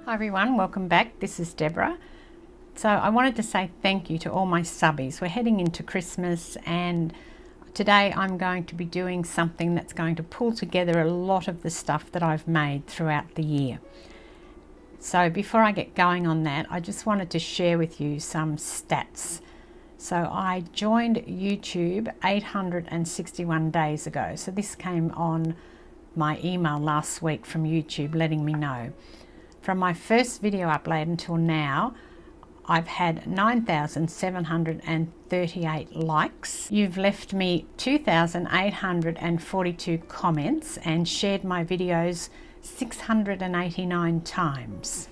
Hi everyone, welcome back. This is Deborah. So I wanted to say thank you to all my subbies. We're heading into Christmas and today I'm going to be doing something that's going to pull together a lot of the stuff that I've made throughout the year. So before I get going on that, I just wanted to share with you some stats. So I joined YouTube 861 days ago. So this came on my email last week from YouTube letting me know. From my first video upload until now, I've had 9,738 likes. You've left me 2,842 comments and shared my videos 689 times.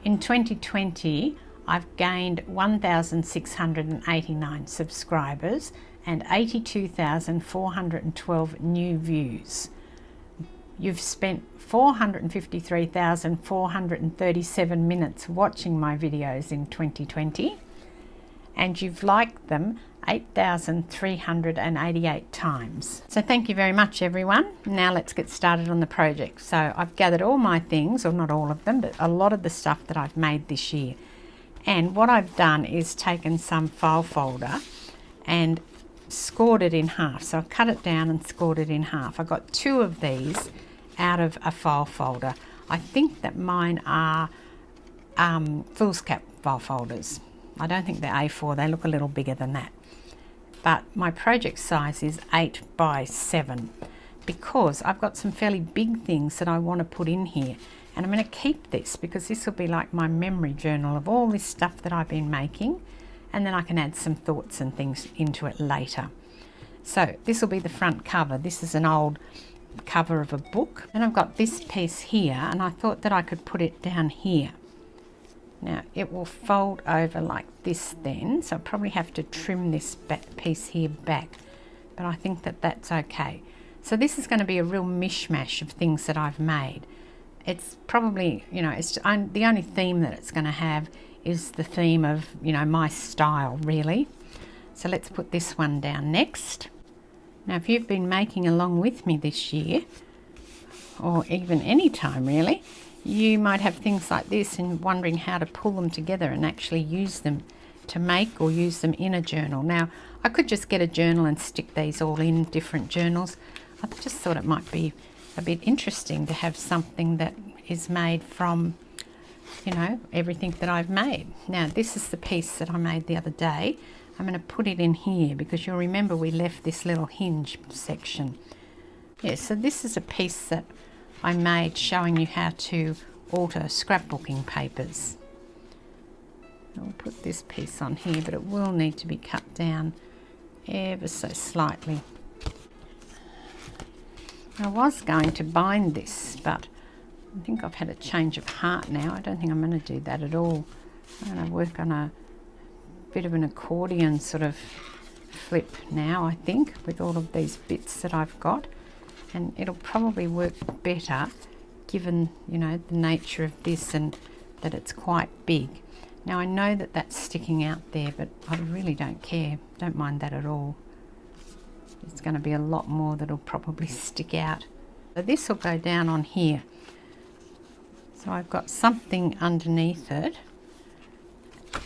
In 2020, I've gained 1,689 subscribers and 82,412 new views. You've spent 453,437 minutes watching my videos in 2020 and you've liked them 8,388 times. So thank you very much everyone. Now let's get started on the project. So I've gathered all my things, or not all of them, but a lot of the stuff that I've made this year. And what I've done is taken some file folder and scored it in half. So I cut it down and scored it in half. I got two of these out of a file folder. I think that mine are foolscap file folders. I don't think they're A4, they look a little bigger than that. But my project size is 8 by 7 because I've got some fairly big things that I want to put in here. And I'm going to keep this because this will be like my memory journal of all this stuff that I've been making, and then I can add some thoughts and things into it later. So this will be the front cover. This is an old cover of a book, and I've got this piece here, and I thought that I could put it down here. Now it will fold over like this then, so I'll probably have to trim this piece here back, but I think that that's okay. So this is going to be a real mishmash of things that I've made. It's probably, you know, the only theme that it's going to have is the theme of, you know, my style really. So let's put this one down next. Now if you've been making along with me this year, or even any time really, you might have things like this and wondering how to pull them together and actually use them to make or use them in a journal. Now I could just get a journal and stick these all in different journals. I just thought it might be a bit interesting to have something that is made from, you know, everything that I've made. Now this is the piece that I made the other day. I'm going to put it in here because you'll remember we left this little hinge section. Yeah, so this is a piece that I made showing you how to alter scrapbooking papers. I'll put this piece on here, but it will need to be cut down ever so slightly. I was going to bind this, but I think I've had a change of heart now. I don't think I'm going to do that at all. I'm going to work on a bit of an accordion sort of flip now, I think, with all of these bits that I've got, and it'll probably work better given, you know, the nature of this and that it's quite big. Now I know that that's sticking out there, but I really don't care, don't mind that at all. It's going to be a lot more that'll probably stick out. So this will go down on here. So I've got something underneath it,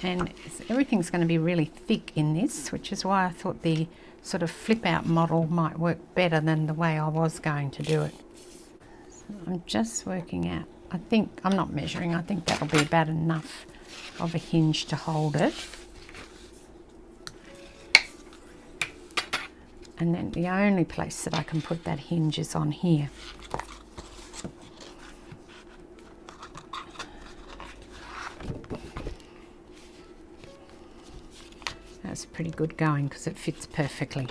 and everything's going to be really thick in this, which is why I thought the sort of flip out model might work better than the way I was going to do it. So I'm just working out, I think, I'm not measuring, I think that'll be about enough of a hinge to hold it. And then the only place that I can put that hinge is on here. That's pretty good going because it fits perfectly.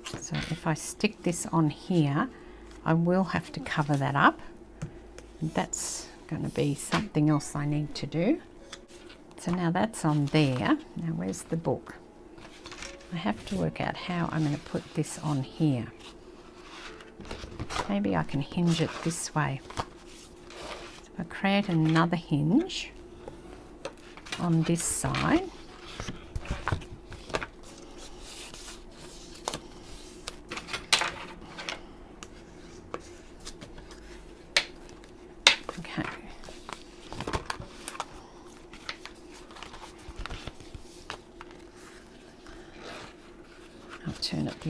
So if I stick this on here, I will have to cover that up. That's going to be something else I need to do. So now that's on there. Now where's the book? I have to work out how I'm going to put this on here. Maybe I can hinge it this way. So I create another hinge on this side.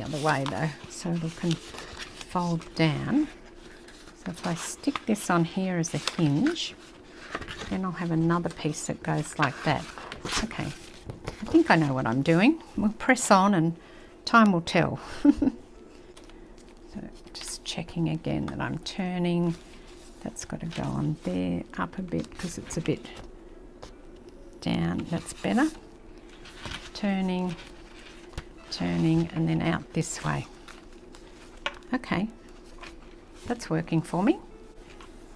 the other way though, so it can fold down. So if I stick this on here as a hinge, then I'll have another piece that goes like that. Okay, I think I know what I'm doing. We'll press on and time will tell. So just checking again that I'm turning. That's got to go on there, up a bit because it's a bit down. That's better. Turning, and then out this way. Okay, that's working for me.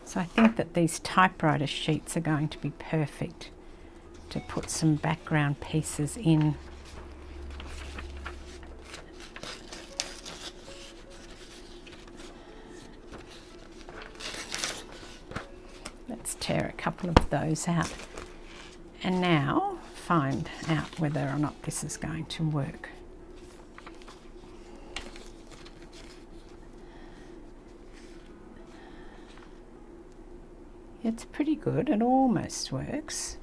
So I think that these typewriter sheets are going to be perfect to put some background pieces in. Let's tear a couple of those out and now find out whether or not this is going to work. It's pretty good, it almost works.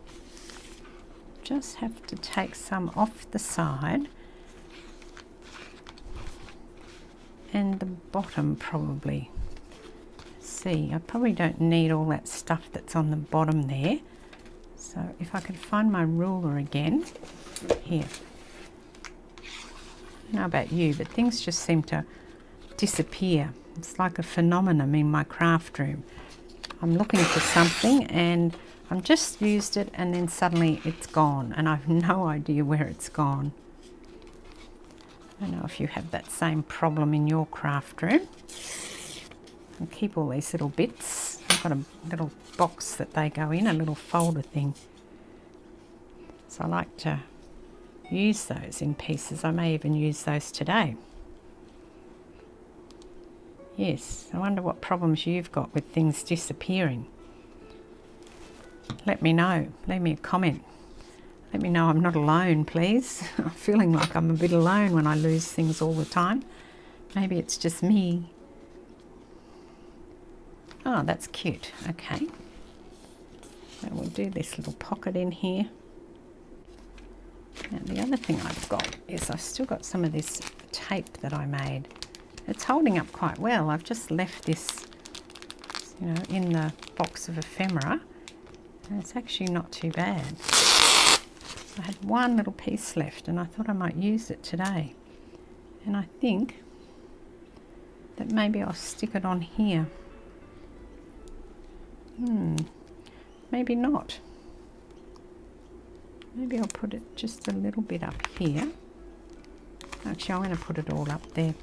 Just have to take some off the side and the bottom probably. See, I probably don't need all that stuff that's on the bottom there. So if I could find my ruler again, here. I don't know about you, but things just seem to disappear. It's like a phenomenon in my craft room. I'm looking for something and I've just used it and then suddenly it's gone and I've no idea where it's gone. I don't know if you have that same problem in your craft room. I keep all these little bits. I've got a little box that they go in, a little folder thing. So I like to use those in pieces. I may even use those today. Yes, I wonder what problems you've got with things disappearing. Let me know. Leave me a comment. Let me know I'm not alone, please. I'm feeling like I'm a bit alone when I lose things all the time. Maybe it's just me. Oh, that's cute. Okay. So we'll do this little pocket in here. Now the other thing I've got is I've still got some of this tape that I made. It's holding up quite well. I've just left this, you know, in the box of ephemera, and it's actually not too bad. I had one little piece left and I thought I might use it today. And I think that maybe I'll stick it on here. Maybe not. Maybe I'll put it just a little bit up here. Actually, I'm going to put it all up there.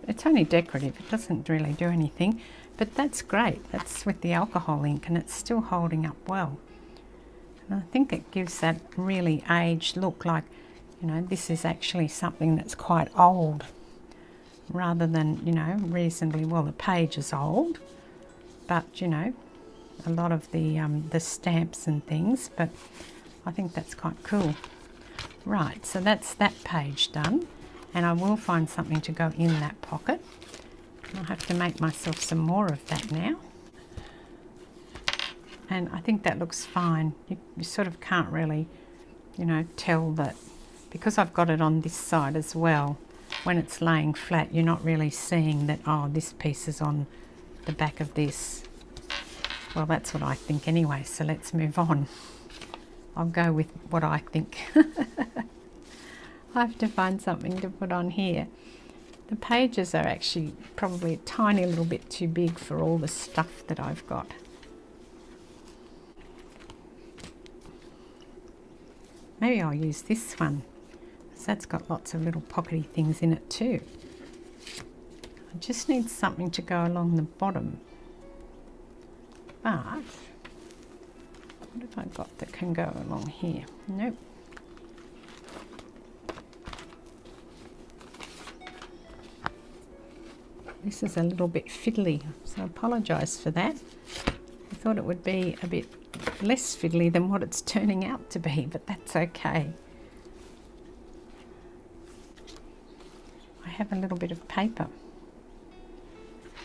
It's only decorative, it doesn't really do anything, but that's great. That's with the alcohol ink and it's still holding up well. And I think it gives that really aged look, like, you know, this is actually something that's quite old rather than, you know, reasonably, well, the page is old, but, you know, a lot of the stamps and things, but I think that's quite cool. Right, so that's that page done. And I will find something to go in that pocket. I'll have to make myself some more of that now. And I think that looks fine. You sort of can't really, you know, tell that, because I've got it on this side as well. When it's laying flat, you're not really seeing that, oh, this piece is on the back of this. Well, that's what I think anyway, so let's move on. I'll go with what I think. I have to find something to put on here. The pages are actually probably a tiny little bit too big for all the stuff that I've got. Maybe I'll use this one, because that's got lots of little pockety things in it too. I just need something to go along the bottom. But what have I got that can go along here? Nope. This is a little bit fiddly, so I apologise for that. I thought it would be a bit less fiddly than what it's turning out to be, but that's okay. I have a little bit of paper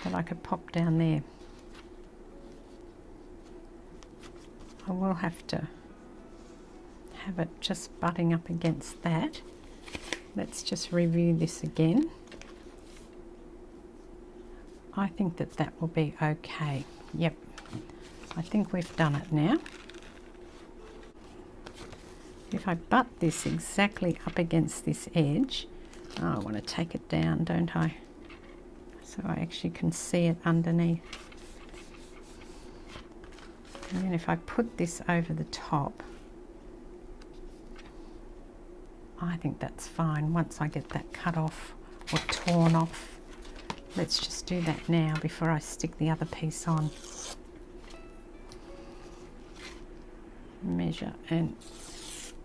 that I could pop down there. I will have to have it just butting up against that. let's just review this again. I think that that will be okay. Yep, I think we've done it now. If I butt this exactly up against this edge, oh, I want to take it down, don't I? So I actually can see it underneath. And then if I put this over the top, I think that's fine once I get that cut off or torn off. Let's just do that now before I stick the other piece on. Measure, and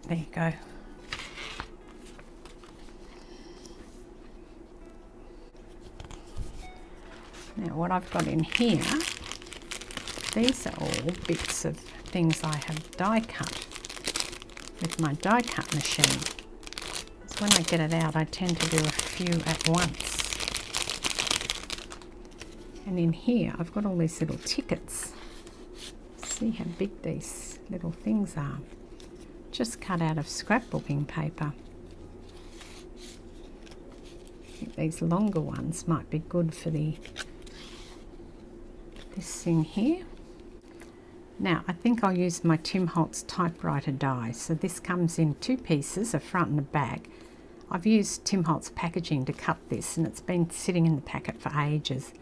there you go. Now what I've got in here, these are all bits of things I have die cut with my die cut machine. So when I get it out, I tend to do a few at once. And in here, I've got all these little tickets. See how big these little things are. Just cut out of scrapbooking paper. I think these longer ones might be good for this thing here. Now, I think I'll use my Tim Holtz typewriter die. So this comes in 2 pieces, a front and a back. I've used Tim Holtz packaging to cut this, and it's been sitting in the packet for ages.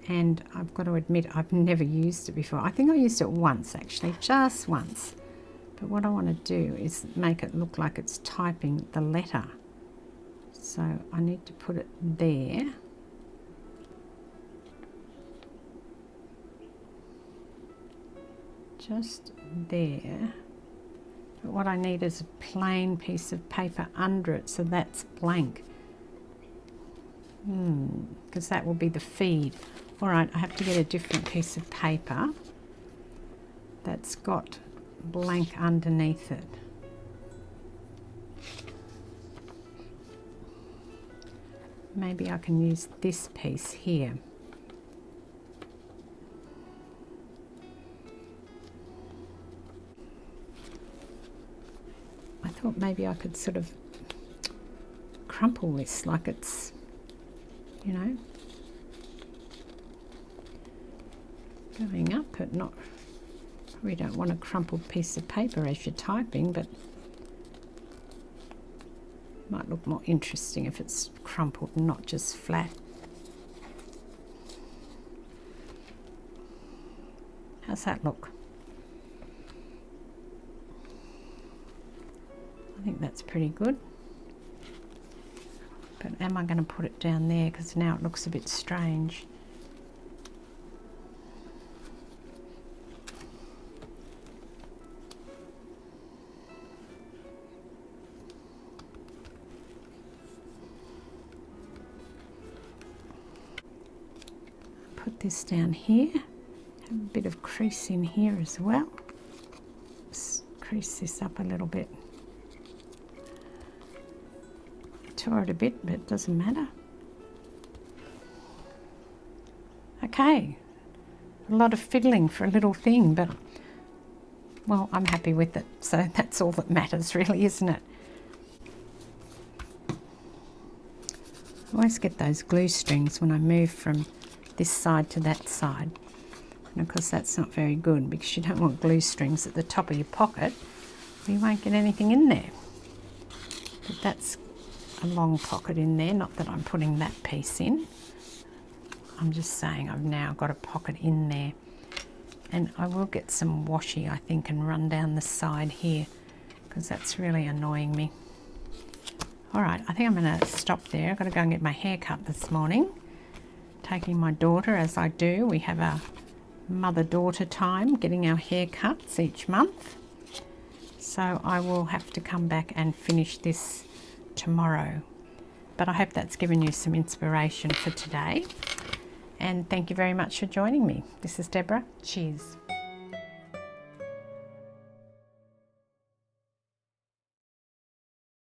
And I've got to admit, I've never used it before. I think I used it once, actually, just once. But what I want to do is make it look like it's typing the letter. So I need to put it there. Just there. But what I need is a plain piece of paper under it, so that's blank. Because that will be the feed. All right, I have to get a different piece of paper that's got blank underneath it. Maybe I can use this piece here. I thought maybe I could sort of crumple this like it's, you know, going up, but not, we don't want a crumpled piece of paper as you're typing, but might look more interesting if it's crumpled and not just flat. How's that look? I think that's pretty good. But am I going to put it down there, because now it looks a bit strange. Put this down here, have a bit of crease in here as well. Just crease this up a little bit. Tore it a bit, but it doesn't matter. Okay, a lot of fiddling for a little thing, but well, I'm happy with it, so that's all that matters really, isn't it? I always get those glue strings when I move from this side to that side, and of course that's not very good, because you don't want glue strings at the top of your pocket, you won't get anything in there. But that's a long pocket in there, not that I'm putting that piece in, I'm just saying I've now got a pocket in there. And I will get some washi, I think, and run down the side here, because that's really annoying me. All right, I think I'm going to stop there. I've got to go and get my hair cut this morning. Taking my daughter, as I do. We have a mother-daughter time, getting our hair cuts each month. So I will have to come back and finish this tomorrow. But I hope that's given you some inspiration for today. And thank you very much for joining me. This is Deborah. Cheers.